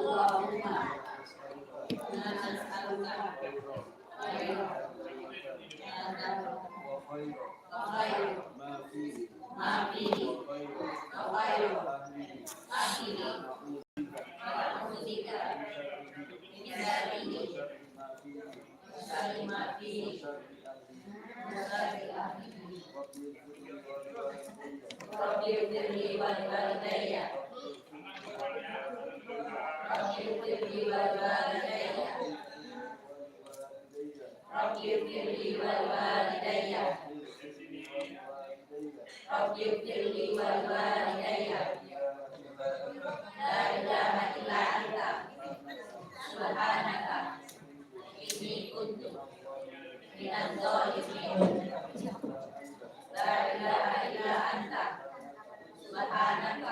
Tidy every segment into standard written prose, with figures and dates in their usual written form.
Allahumma inna nas'aluka khairan wa khairan ma fihi wa khairan akhiri na'udzubika min syarrihi wa syarri ma fihi wa syarri ahlihi Rabbi ighfirli wa liwalidayya Rabbi ighfirli wa liwalidayya Rabbi ighfirli wa liwalidayya Rabbi ighfirli wa liwalidayya La ilaha illa anta subhanaka inni kuntu minadz dzalimin La ilaha illa anta subhanaka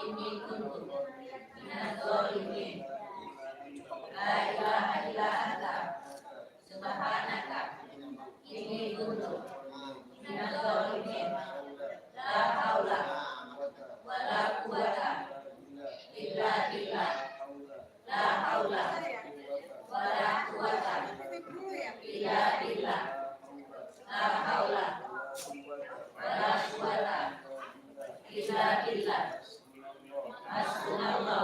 inni kuntu minadz dzalimin La ilaha illa anta subhanaka inni kuntu minadz dzalimin La haula wa la quwwata illa billah La haula wa la quwwata illa billah La haula wa la quwwata illa billah Hasbunallah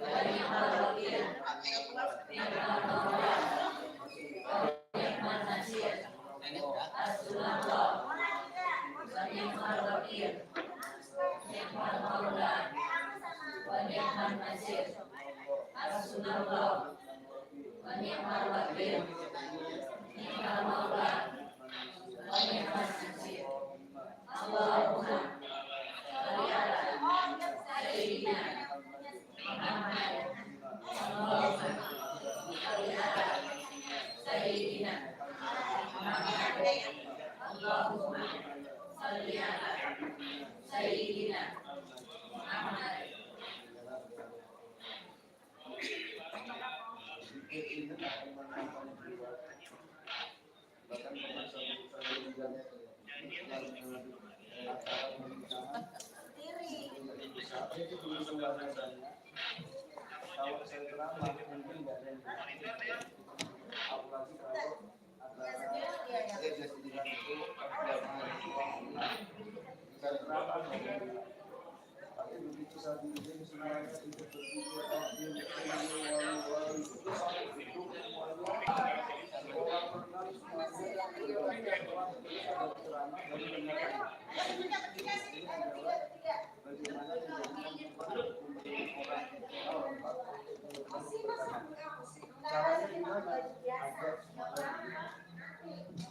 wa ni'mal wakil ni'mal mawla wa ni'mal nasir Hasbunallah wa ni'mal wakil ni'mal mawla wa ni'mal nasir Hasbunallah wa ni'mal wakil ni'mal mawla wa ni'mal nasir Allahumma shalli ala sayyidina Muhammad Allahumma shalli ala sayyidina Muhammad Allahumma shalli ala sayyidina Muhammad Kalau saya ceramah mungkin nggak ada yang apalagi kalau ada kejadian itu saya ceramah tapi begitu saya bikin semuanya itu berpikir caranya gimana agar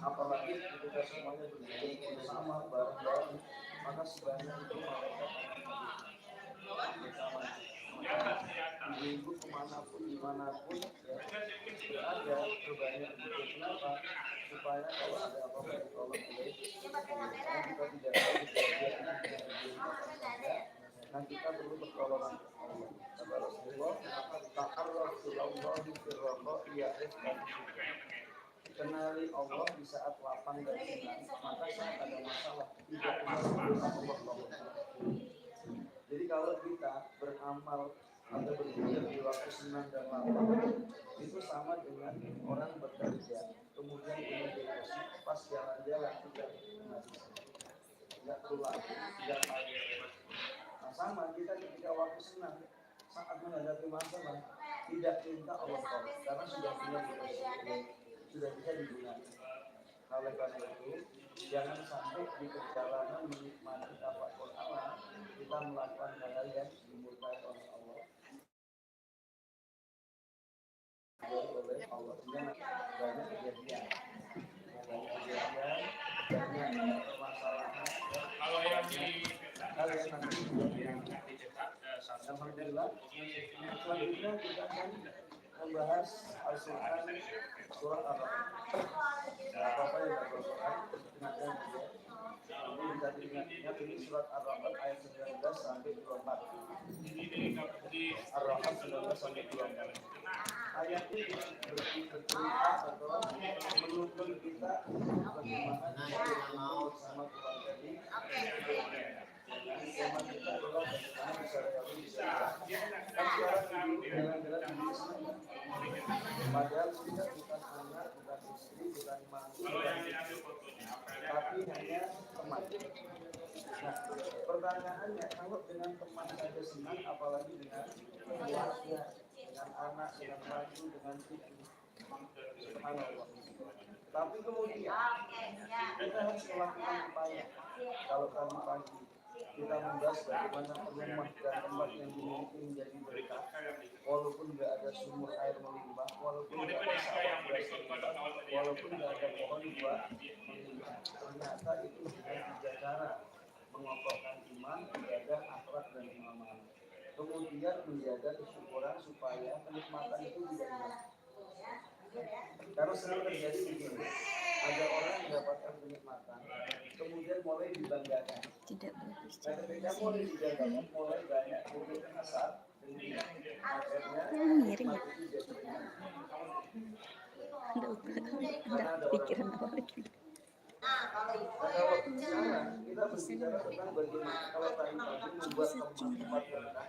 apalagi ketika semuanya berkumpul bersama bareng-bareng maka sebanyak itu mereka bersama ibu kemanapun dimanapun ya ada terbanyak itu kenapa supaya kalau ada apa-apa ditolong oleh kita tidak dan kita perlu pertolongan Allah. Kata Rasulullah, ta'arrafullahi firraqa ya'rifkan. Kenali Allah di saat lapang dan senang, maka saat ada masalah tidak Allah. Jadi kalau kita beramal atau berpikir di waktu senang dan lapang, itu sama dengan orang bekerja, kemudian punya depresi, pas jalan-jalan tidak perlu lagi, tidak lagi. Sama kita ketika waktu senang saat menghadapi masalah tidak minta Allah tolong karena sudah punya depresi, sudah bisa digunakan. Oleh karena itu jangan sampai di perjalanan menikmati tafakkur alam kita melakukan hal yang dimurkai oleh Allah. Oleh Allah banyak kejadian, banyak permasalahan. Kalau yang di Alhamdulillah, selanjutnya kita akan membahas Al-Quran surah Ar-Rahman. Apa yang Al-Quran ingatkan juga. Ini bisa diingat ini surat Ar-Rahman ayat 19 sampai 24. Ar-Rahman 19 sampai 24. Ayat ini bercerita atau menuntun kita bagaimana kita mau sama Tuhan tadi. Tema kita adalah bagaimana bisa realisasi. jalan-jalan di sana. Padahal kita bukan anak, bukan istri, bukan mantu, tapi hanya teman. Nah, pertanyaannya, kalau dengan teman saja senang, apalagi dengan keluarga, dengan anak, dengan mantu, dengan cucu. Subhanallah. Tapi kemudian kita harus melakukan upaya. Kalau tadi pagi kita membahas bagaimana rumah dan tempat yang dimiliki menjadi berkah, walaupun nggak ada sumur air melimpah, walaupun nggak ada sawah beras melimpah, walaupun nggak ada pohon buah melimpah. Ternyata itu dengan 3 cara: mengokohkan iman, ibadah, akhlak, dan amal. Kemudian menjaga kesyukuran supaya kenikmatan itu tidak hilang. Karena sering terjadi begini, ada orang mendapatkan kenikmatan, kemudian mulai dibanggakan. Tidak boleh Nah, ketika mulai dibanggakan, mulai banyak putus asa, kemudian akhirnya miring ya. nikmat itu jadi hilang. Anda pikiran apa lagi? Nah, kalau sekarang kita berbicara tentang bagaimana kalau tadi pagi membuat tempat berkah,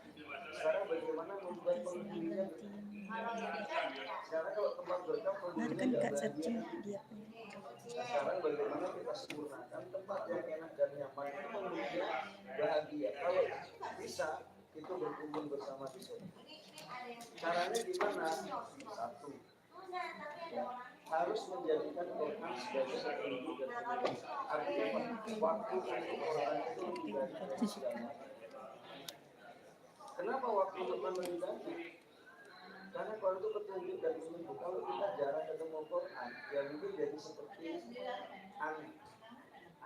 sekarang bagaimana membuat penghuninya berkah. Sekarang kalau tempat berkah Baru penghuninya kan nggak Kak searching bahagia. dia. Sekarang bagaimana kita sempurnakan tempat yang enak dan nyaman itu penghuninya bahagia. Kalau bisa itu berkumpul bersama di sini. Caranya gimana? Satu, ya, harus menjadikan Quran sebagai petunjuk dan petunjuk. Artinya waktu untuk Quran itu lebih banyak dari segalanya. Kenapa waktu Quran lebih banyak? Karena Quran itu petunjuk dan petunjuk. Kalau kita jarang ketemu Quran, ya mungkin jadi seperti aneh,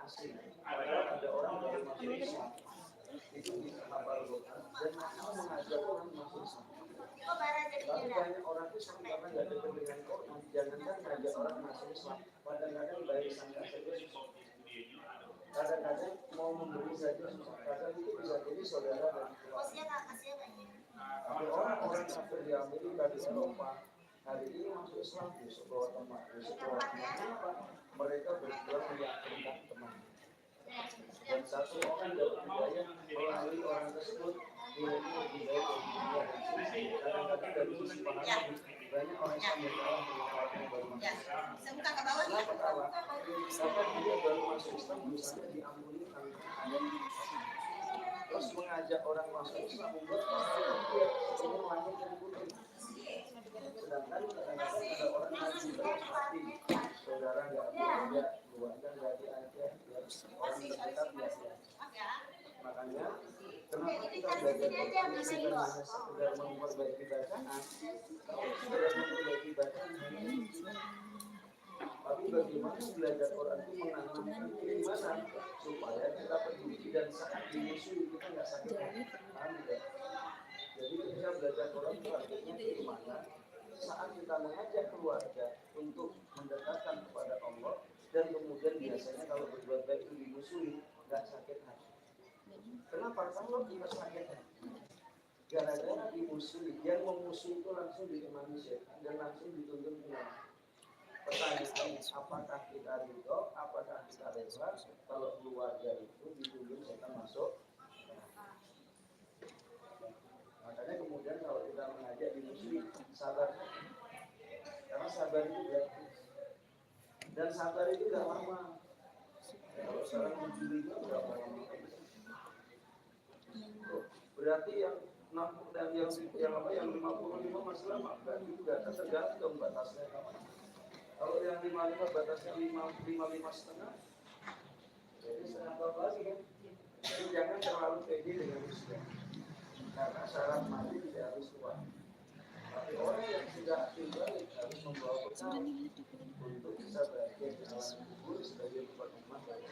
asing. Padahal ada orang yang masuk Islam itu bisa hafal Quran dan mau mengajak orang masuk Islam. Tapi banyak orang Islam karena nggak dekat dengan Quran, jangankan ngajak orang masuk Islam, kadang-kadang baik sangka saja susah. Kadang-kadang mau memberi saja susah. Kadang itu bisa jadi saudara dan keluarga. Tapi orang-orang kafir di Amerika, di Eropa, hari ini masuk Islam, besok bawa teman, besok bawa teman. Kenapa? Mereka berjuang meyakinkan teman. Dan satu orang dapat hidayah melalui orang tersebut, dia itu lebih baik dari dunia dan sini. Kadang-kadang dari sisi paham banyak orang yang berkawan dengan orang yang baru masuk Islam. Kenapa kawan? Karena dia baru masuk Islam, dosanya diampuni tanpa. Terus mengajak orang masuk Islam membuat orang dia ingin langit dan putih. Sedangkan kadang-kadang ada orang yang juga seperti saudara nggak diajak, keluarga nggak diajak, orang terdekat nggak diajak. Makanya kenapa kita belajar Quran bukan hanya sekedar memperbaiki bacaan, tapi sekedar memperbaiki bacaan. Tapi bagaimana belajar Quran itu menanamkan keimanan supaya kita peduli dan saat dimusuhi kita nggak sakit hati. Paham tidak? Jadi ketika belajar Quran itu artinya keimanan. Saat kita mengajak keluarga untuk mendekatkan kepada Allah dan kemudian biasanya kalau berbuat baik itu dimusuhi, nggak sakit hati. Kenapa? Kalau kita sakit hati, gara-gara dimusuhi, yang memusuhi itu langsung ditemani setan dan langsung dituntut penjara. Pertanyaannya, apakah kita ridho, apakah kita rela kalau keluarga itu dituntut setan masuk? Makanya kemudian kalau kita mengajak dimusuhi, sabar. Karena sabar itu gratis. Dan sabar itu tidak lama. Kalau sekarang mencuri itu berapa lama? Berarti yang 60 dan yang 55 masih lama kan itu tidak tergantung batasnya. Kalau yang 55 batasnya 55 setengah, jadi setengah tahun lagi kan. Jadi jangan terlalu pede dengan usia. Karena syarat mati tidak harus tua. Tapi orang yang sudah akil balik harus membawa bekal untuk bisa bahagia di alam kubur sebagai tempat iman bagi.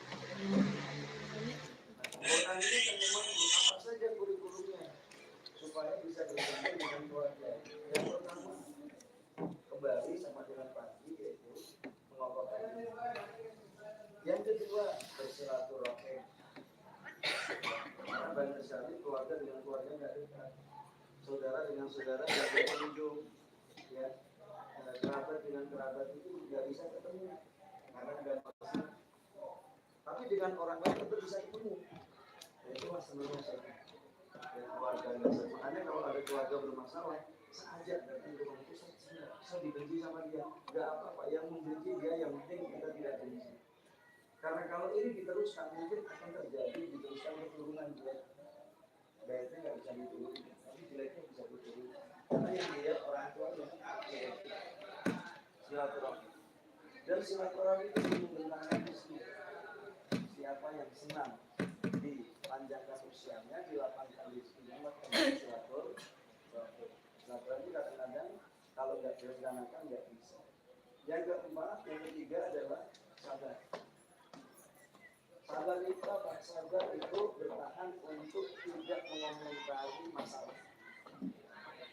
Quran ini kan memang apa saja kurikulumnya supaya bisa berkumpul dengan keluarga. Yang pertama kembali sama dengan pagi yaitu mengokohkan iman. Yang kedua bersilaturahim. Karena banyak sekali keluarga dengan keluarga nggak dekat, saudara dengan saudara nggak berkunjung, ya, kerabat dengan kerabat itu nggak bisa ketemu karena ada masalah. Tapi dengan orang lain tetap bisa ketemu. Itu masalahnya saya. Dan keluarga nggak. Makanya kalau ada keluarga bermasalah, Sengaja datang ke rumah itu saya dibenci sama dia. Enggak apa-apa, yang membenci dia, yang penting kita tidak benci. Karena kalau ini diteruskan mungkin akan terjadi diteruskan keturunan jelek. Baiknya nggak bisa dituruti, tapi jeleknya bisa dituruti. Karena yang dilihat orang tua yang silaturahmi. Dan silaturahmi itu membentangkan istri. Siapa yang senang dipanjangkan usianya, dilapangkan rezekinya, maka silaturahmi. Silaturahmi kadang-kadang kalau nggak direncanakan nggak bisa. Yang keempat, yang ketiga adalah sabar. Sabar itu apa? Sabar itu bertahan untuk tidak mengomentari masalah.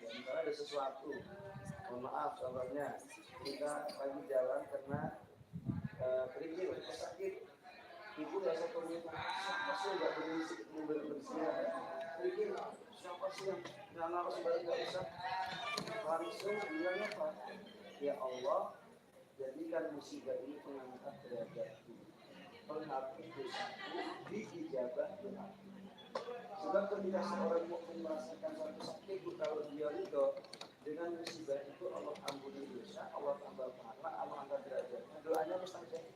Ya, misalnya ada sesuatu, mohon maaf contohnya kita lagi jalan karena kerikil, sakit, ibu rasa komentar, siapa sih yang nggak berisik, bersinar, kerikil, siapa sih yang nggak sebenarnya nggak bisa, langsung bilangnya apa? Ya Allah, jadikan musibah ini pengangkat derajatku, penghapus dosaku, diijabah doaku. Sebab ketika seorang mukmin merasakan satu sakit, kalau dia itu dengan musibah itu Allah ampuni dosa, Allah tambah pahala, Allah angkat derajatnya, doanya mustajab.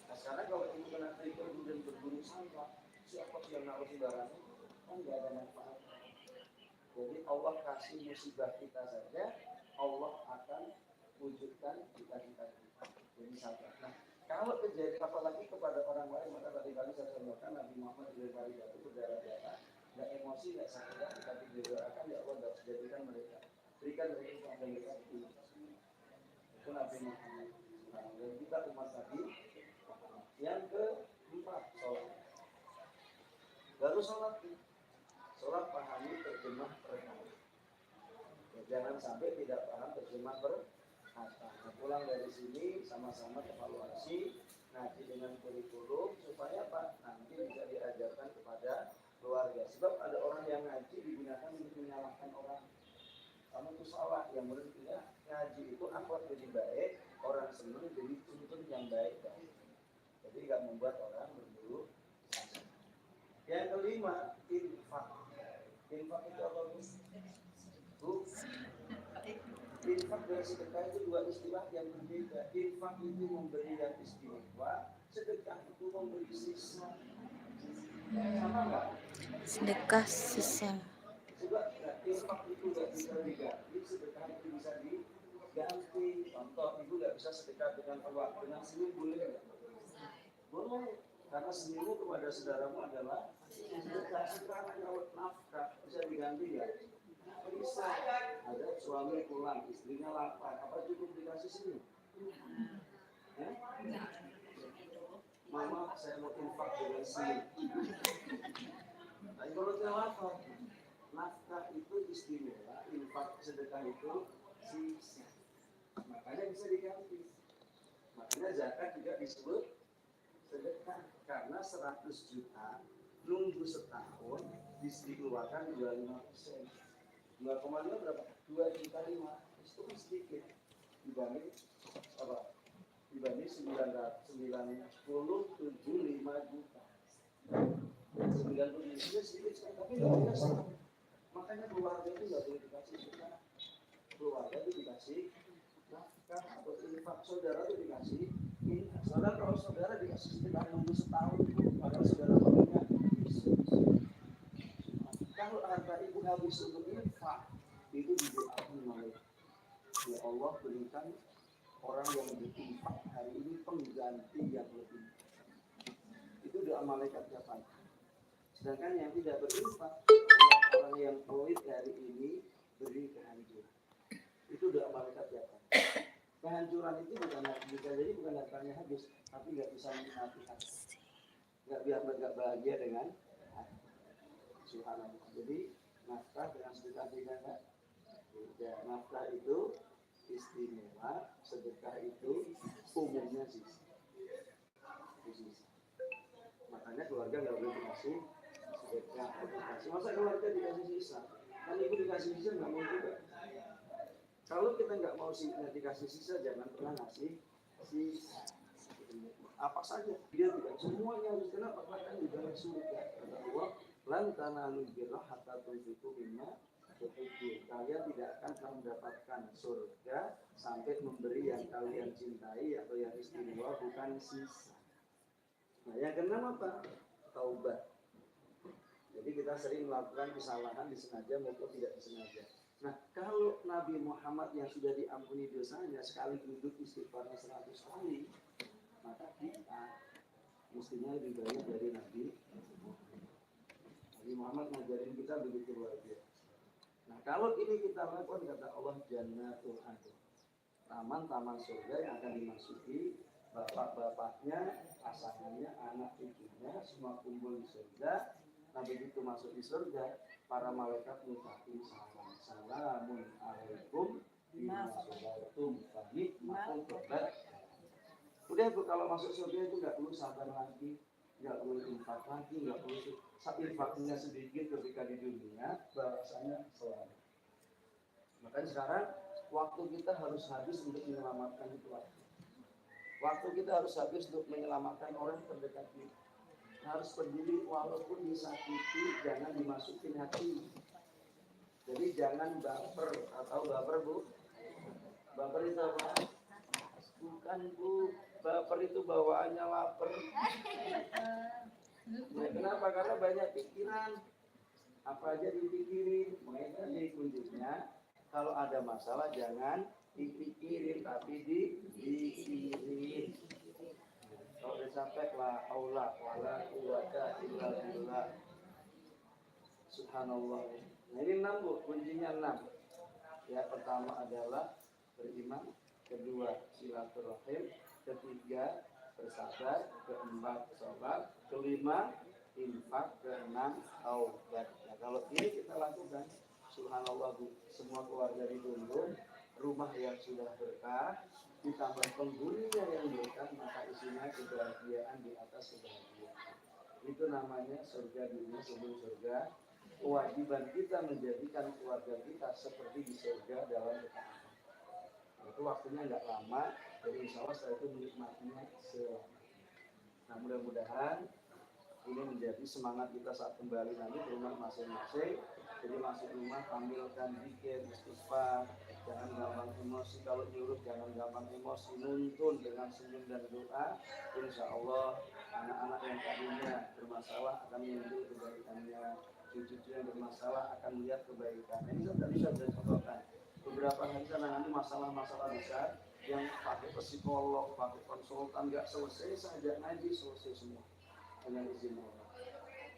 Nah sekarang kalau ibu kena trigger kemudian berburu sampah, siapa sih yang naruh sembarangan? Kan nggak ada manfaat. Jadi Allah kasih musibah kita saja, Allah akan wujudkan cita-cita kita. Jadi sabar. Nah, kalau terjadi apalagi kepada orang lain, maka tadi kali saya contohkan Nabi Muhammad dari jatuh berdarah-darah, nggak emosi, nggak sakit, tapi didoakan ya Allah jadikan mereka, berikan mereka yang mereka itu Nabi Muhammad. Dan kita umat Nabi. Yang keempat, sholat. Baru sholat pahami terjemah perkata. Ya, jangan sampai tidak paham terjemah perkata. Nah, pulang dari sini sama-sama evaluasi, ngaji dengan kurikulum supaya apa? Nanti bisa diajarkan kepada keluarga. Sebab ada orang yang ngaji digunakan untuk menyalahkan orang. Kamu itu salah, yang menurut kita ngaji itu akhlak jadi baik, orang senang jadi tuntun yang baik. Jadi nggak membuat orang berburu. Yang kelima, infak. Infak itu apa? Bu? Infak dan sedekah itu dua istilah yang berbeda. Infak itu memberi yang istimewa, sedekah itu memberi sisa. Sama nggak? Sedekah sisa. Coba, infak itu nggak bisa diganti, sedekah itu bisa diganti. Contoh, ibu nggak bisa sedekah dengan uang, dengan senyum boleh nggak? Boleh, karena senyummu kepada saudaramu adalah sedekah. Sekarang kalau nafkah bisa diganti ya? Bisa. Ada suami pulang, istrinya lapar, apa cukup dikasih senyum? Mama, saya mau infak dengan senyum. Nah, kalau dia lapar, nafkah itu istimewa, infak sedekah itu sisa. Makanya bisa diganti. Makanya zakat juga disebut sedekah, karena 100 juta nunggu setahun dikeluarkan 25%. 2,5 berapa? 2,5 itu sedikit dibanding apa? Dibanding 97,5 juta. 90 itu sedikit sekali, tapi nggak biasa. Makanya keluarga itu nggak boleh dikasih sedekah. Keluarga itu dikasih nafkah atau infak, saudara itu dikasih. Saudara kalau saudara dikasih sedekah nunggu setahun, maka saudara punya. Kalau harta ibu habis untuk infak, itu didoakan oleh ya Allah, berikan orang yang berinfak hari ini pengganti yang lebih. Itu doa malaikat siapa? Sedangkan yang tidak berinfak, orang yang pelit hari ini beri kehancuran. Itu doa malaikat siapa? Kehancuran itu bukan bisa jadi bukan hartanya habis, tapi nggak bisa menikmati hati, nggak bahagia dengan hati. Subhanallah. Jadi nafkah dengan sedekah beda. Ya, nafkah itu istimewa, sedekah itu umumnya sisa. Makanya keluarga nggak boleh dikasih sedekah, dikasih. Masa keluarga dikasih sisa? Kan ibu dikasih sisa nggak mau juga. Kalau kita nggak mau dikasih sisa, jangan pernah ngasih sisa. Apa saja dia tidak semuanya harus kenapa? Bahkan di dalam surga kata Allah, lan tanalul birra hatta tunfiqu mimma tuhibbun. kalian tidak akan mendapatkan surga sampai memberi yang kalian cintai atau yang istimewa, bukan sisa. Nah, yang keenam apa? Taubat. Jadi kita sering melakukan kesalahan disengaja maupun tidak disengaja. Nah, kalau Nabi Muhammad yang sudah diampuni dosanya sekali duduk istighfarnya 100 kali, maka kita mestinya lebih banyak dari Nabi Muhammad ngajarin kita begitu luar biasa. Nah, kalau ini kita lakukan, kata Allah, jannatul adn, taman-taman surga yang akan dimasuki bapak-bapaknya, pasangannya, anak cucunya, semua kumpul di surga. Nah, begitu masuk di surga, para malaikat mengucapkan salam, salamun alaikum bima sabartum fa ni'mal uqbah. Udah Bu, kalau masuk surga itu nggak perlu sabar lagi, nggak perlu infak lagi, nggak perlu infaknya sedikit ketika di dunia, bahasanya selamat. Makanya sekarang waktu kita harus habis untuk menyelamatkan itu. Waktu kita harus habis untuk menyelamatkan orang terdekat kita. Harus peduli walaupun disakiti, jangan dimasukin hati. Jadi jangan baper, atau baper Bu. Baper itu apa? Bukan Bu, baper itu bawaannya lapar. Ya, kenapa? Karena banyak pikiran. Apa aja dipikirin. Makanya di kuncinya, kalau ada masalah jangan dipikirin, tapi dipikirin. Kalau udah sampai la haula wala quwwata illa billah. Subhanallah. Nah, ini 6 Bu, kuncinya 6. Ya, pertama adalah beriman, kedua silaturahim, ketiga bersabar, keempat sholat, kelima infak, keenam taubat. Nah, kalau ini kita lakukan, subhanallah Bu, semua keluarga ditunggu, rumah yang sudah berkah, ditambah penghuninya yang berkah, maka isinya kebahagiaan di atas kebahagiaan. Itu namanya surga dunia sebelum surga. Kewajiban kita menjadikan keluarga kita seperti di surga dalam ketaatan. Itu waktunya nggak lama, jadi insya Allah setelah itu menikmatinya selama. Nah, mudah-mudahan ini menjadi semangat kita saat kembali nanti ke rumah masing-masing. Jadi masuk rumah tampilkan zikir, istighfar, jangan gampang emosi. Kalau nyuruh jangan gampang emosi, nuntun dengan senyum dan doa. Insya Allah anak-anak yang tadinya bermasalah akan muncul kebaikannya, cucu-cucu yang bermasalah akan melihat kebaikan. Ini kan tadi saya contohkan. Beberapa hari kan nanti masalah-masalah besar yang pakai psikolog, pakai konsultan, nggak selesai saja ngaji selesai semua dengan izin Allah.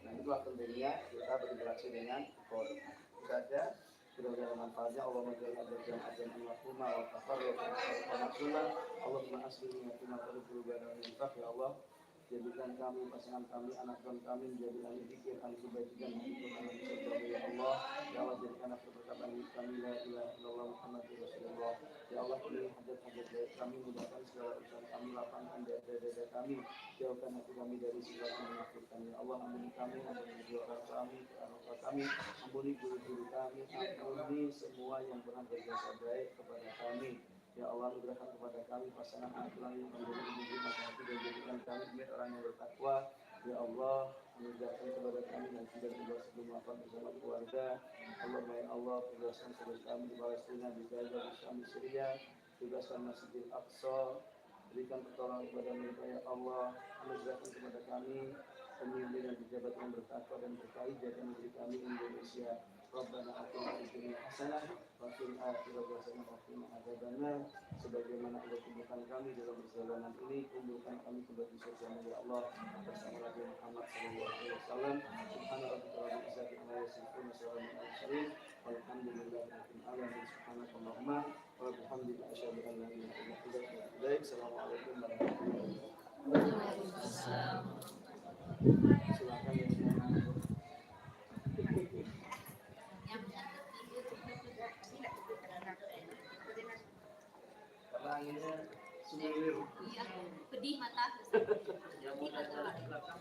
Nah, itulah pentingnya kita berinteraksi dengan Quran. Itu saja. Mudah-mudahan manfaatnya. Allah menjadikan ajar-ajar al-mahfumah wa tafarruq wa maksumah. Allahumma aslimu wa kumma tarukul barang infaq. Ya Allah, jadikan kami, pasangan kami, anak kami menjadi ahli zikir, ahli kebajikan, ahli surga. Ya Allah, ya Allah, jadikan berkatan kami, la ilaha illallah Muhammadur Rasulullah. Ya Allah, penuhi hajat-hajat kami, mudahkan segala urusan kami, lapangkan dada-dada kami, jauhkan hati kami dari segala yang menakutkan. Ya Allah, ampuni kami, ampuni kedua orang kami, orang kami, ampuni guru-guru kami, ampuni semua yang pernah berjasa baik kepada kami. Ya Allah, anugerahkan kepada kami pasangan anak yang menjadi ibu mata hati dan jadikan kami menjadi orang yang bertakwa. Ya Allah, anugerahkan kepada kami dan tidak juga sebelum makan bersama keluarga. Allah, ya Allah, tugaskan saudara kami di Palestina, di Gaza, di Syam, di Syria, tugaskan Masjidil Aqsa, berikan pertolongan kepada mereka. Ya Allah, anugerahkan kepada kami pemimpin dan pejabat yang bertakwa dan berkahi, jaga negeri kami Indonesia. Rabbana atina fid dunya hasanah wa fil akhirati hasanah wa qina adzabannar. Sebagaimana Allah kumpulkan kami dalam perjalanan ini, kumpulkan kami kembali surga ya Allah bersama Nabi Muhammad sallallahu alaihi wasallam. Subhanallah wa bihamdihi wa yasifun wa salamun alal mursalin walhamdulillahi rabbil alamin. Subhanallahumma wa bihamdika asyhadu an la ilaha illa anta astaghfiruka wa atubu ilaik. Assalamualaikum warahmatullahi wabarakatuh. Silakan yang karena anginnya sumir. Iya, pedih mata. Yang mau datang ke belakang.